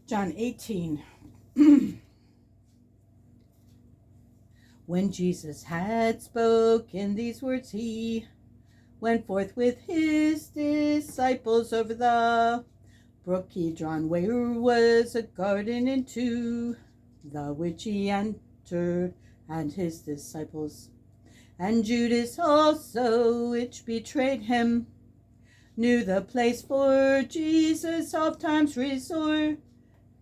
John 18. When Jesus had spoken these words, he went forth with his disciples over the brook Kidron, where was a garden, into the which he entered, and his disciples. And Judas also, which betrayed him, knew the place, for Jesus ofttimes resorted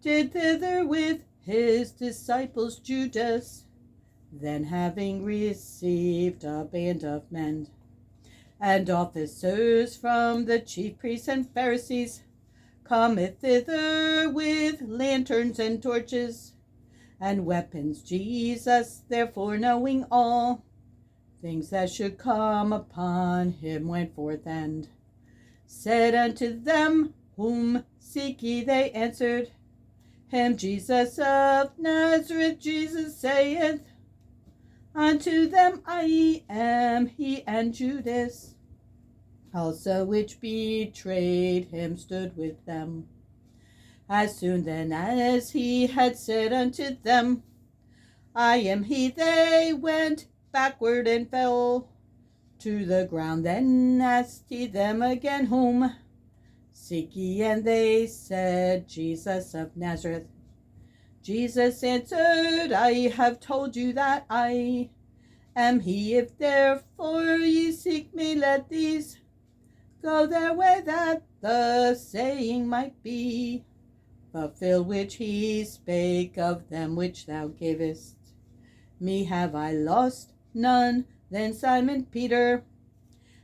thither with his disciples. Judas, then having received a band of men and officers from the chief priests and Pharisees, cometh thither with lanterns and torches and weapons. Jesus, therefore, knowing all things that should come upon him, went forth and said unto them, Whom seek ye? They answered him, Jesus of Nazareth. Jesus saith unto them, I am he. And Judas also, which betrayed him, stood with them. As soon then as he had said unto them, I am he, they went backward and fell to the ground. Then asked he them again, Whom seek ye? And they said, Jesus of Nazareth. Jesus answered, I have told you that I am he. If therefore ye seek me, let these go their way, that the saying might be fulfilled, which he spake of them which thou gavest me, have I lost none. Then Simon Peter,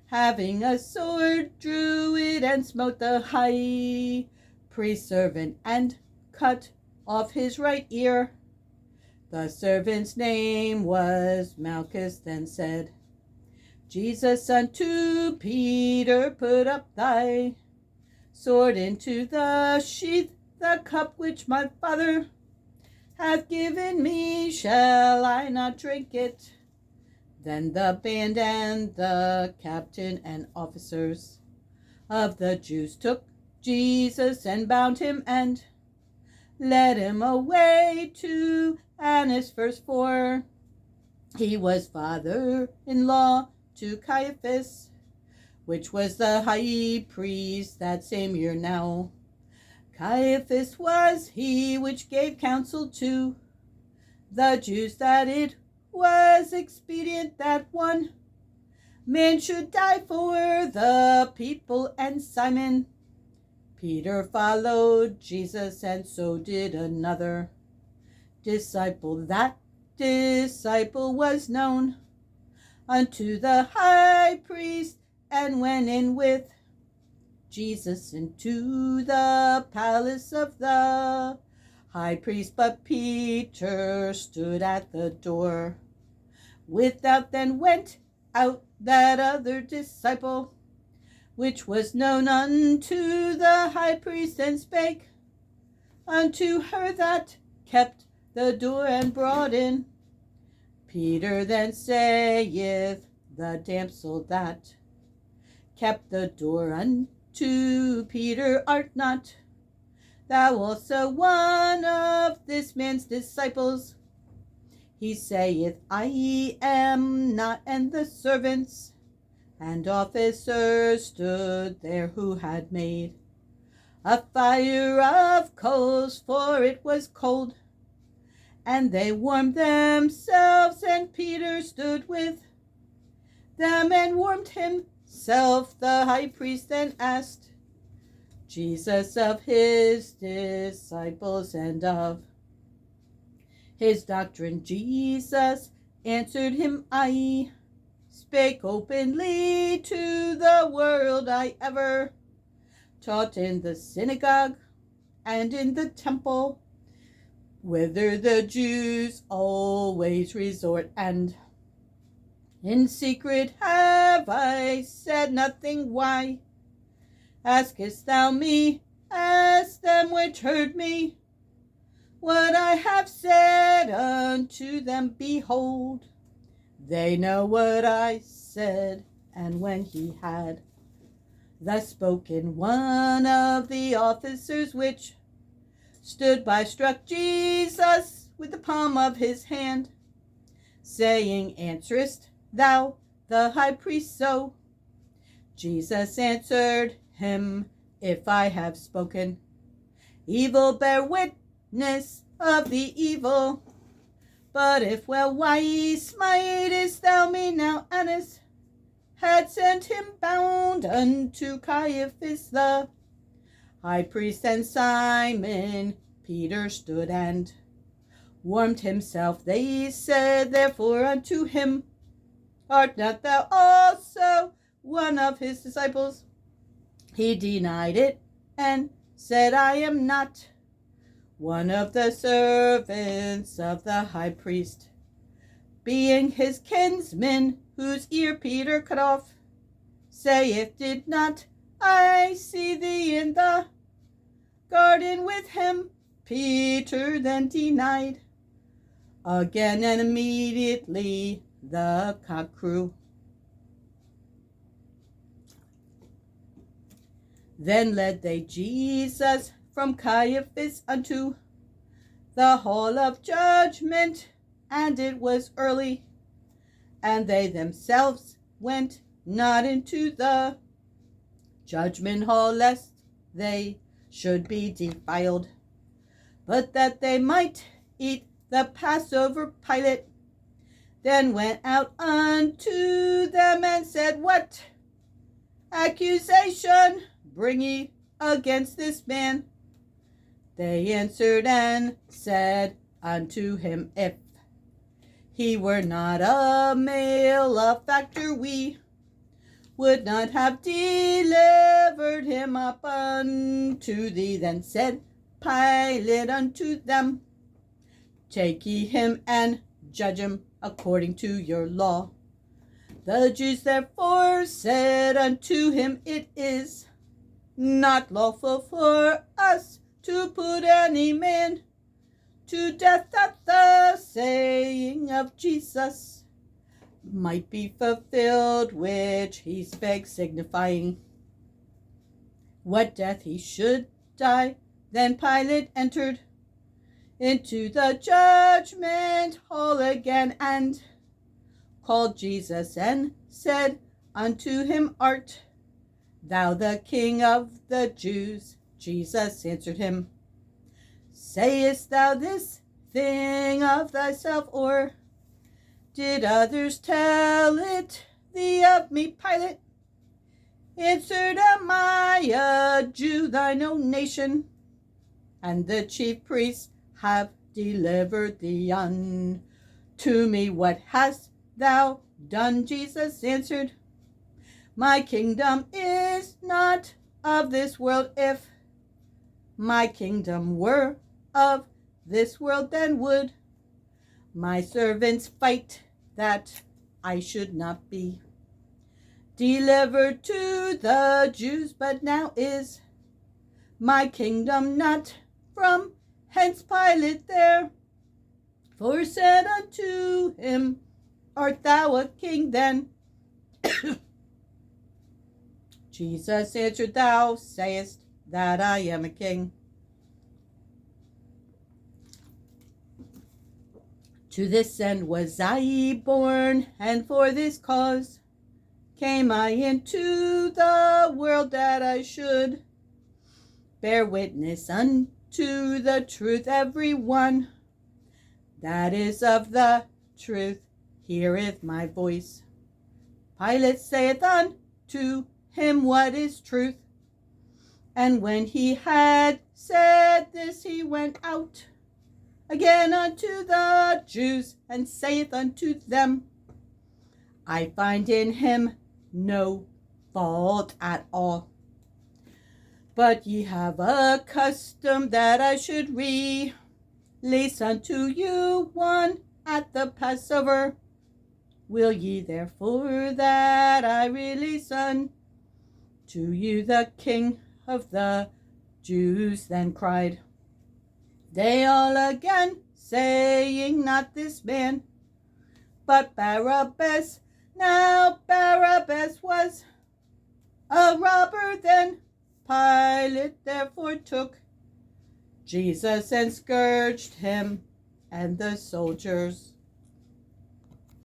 having a sword, drew it and smote the high priest's servant, and cut off his right ear. The servant's name was Malchus. Then said Jesus unto Peter, Put up thy sword into the sheath. The cup which my Father hath given me, shall I not drink it? Then the band and the captain and officers of the Jews took Jesus and bound him and led him away to Annas first, for he was father-in-law to Caiaphas, which was the high priest that same year. Now Caiaphas was he which gave counsel to the Jews, that it was expedient that one man should die for the people. And Simon Peter followed Jesus, and so did another disciple. That disciple was known unto the high priest, and went in with Jesus into the palace of the high priest. But Peter stood at the door without. Then went out that other disciple, which was known unto the high priest, and spake unto her that kept the door, and brought in Peter. Then saith the damsel that kept the door unto Peter, Art not thou also one of this man's disciples? He saith, I am not. And the servants and officers stood there, who had made a fire of coals, for it was cold, and they warmed themselves. And Peter stood with them and warmed himself. The high priest then asked Jesus of his disciples and of his doctrine. Jesus answered him, I spake openly to the world. I ever taught in the synagogue and in the temple, whither the Jews always resort, and in secret have I said nothing. Why askest thou me? Ask them which heard me what I have said unto them. Behold, they know what I said. And when he had thus spoken, one of the officers which stood by, struck Jesus with the palm of his hand, saying, Answerest thou the high priest so? Jesus answered him, If I have spoken evil, bear witness of the evil. But if well, why smitest thou me now? Annas had sent him bound unto Caiaphas the high priest, and Simon Peter stood and warmed himself. They said therefore unto him, Art not thou also one of his disciples? He denied it and said, I am not one of the servants of the high priest, being his kinsman, whose ear Peter cut off, saith, Did not I see thee in the garden with him? Peter then denied again, and immediately the cock crew. Then led they Jesus from Caiaphas unto the hall of judgment, and it was early, and they themselves went not into the judgment hall, lest they should be defiled, but that they might eat the Passover. Pilate then went out unto them and said, What accusation bring ye against this man? They answered and said unto him, If he were not a malefactor, we would not have delivered him up unto thee. Then said Pilate unto them, Take ye him and judge him according to your law. The Jews therefore said unto him, It is not lawful for us to put any man to death, that the saying of Jesus might be fulfilled, which he spake, signifying what death he should die. Then Pilate entered into the judgment hall again, and called Jesus, and said unto him, Art thou the King of the Jews? Jesus answered him, Sayest thou this thing of thyself, or did others tell it thee of me? Pilate answered, Am I a Jew? Thine own nation and the chief priests have delivered thee unto me. What hast thou done? Jesus answered, My kingdom is not of this world. If my kingdom were of this world, then would my servants fight that I should not be delivered to the Jews. But now is my kingdom not from hence. Pilate therefore said unto him, Art thou a king then? Jesus answered, Thou sayest that I am a king. To this end was I born, and for this cause came I into the world, that I should bear witness unto the truth. Every one that is of the truth heareth my voice. Pilate saith unto him, What is truth? And when he had said this, he went out again unto the Jews, and saith unto them, I find in him no fault at all. But ye have a custom that I should release unto you one at the Passover. Will ye therefore that I release unto you the King of the Jews? Then cried they all again, saying, Not this man, but Barabbas. Now Barabbas was a robber. Then Pilate therefore took Jesus and scourged him, and the soldiers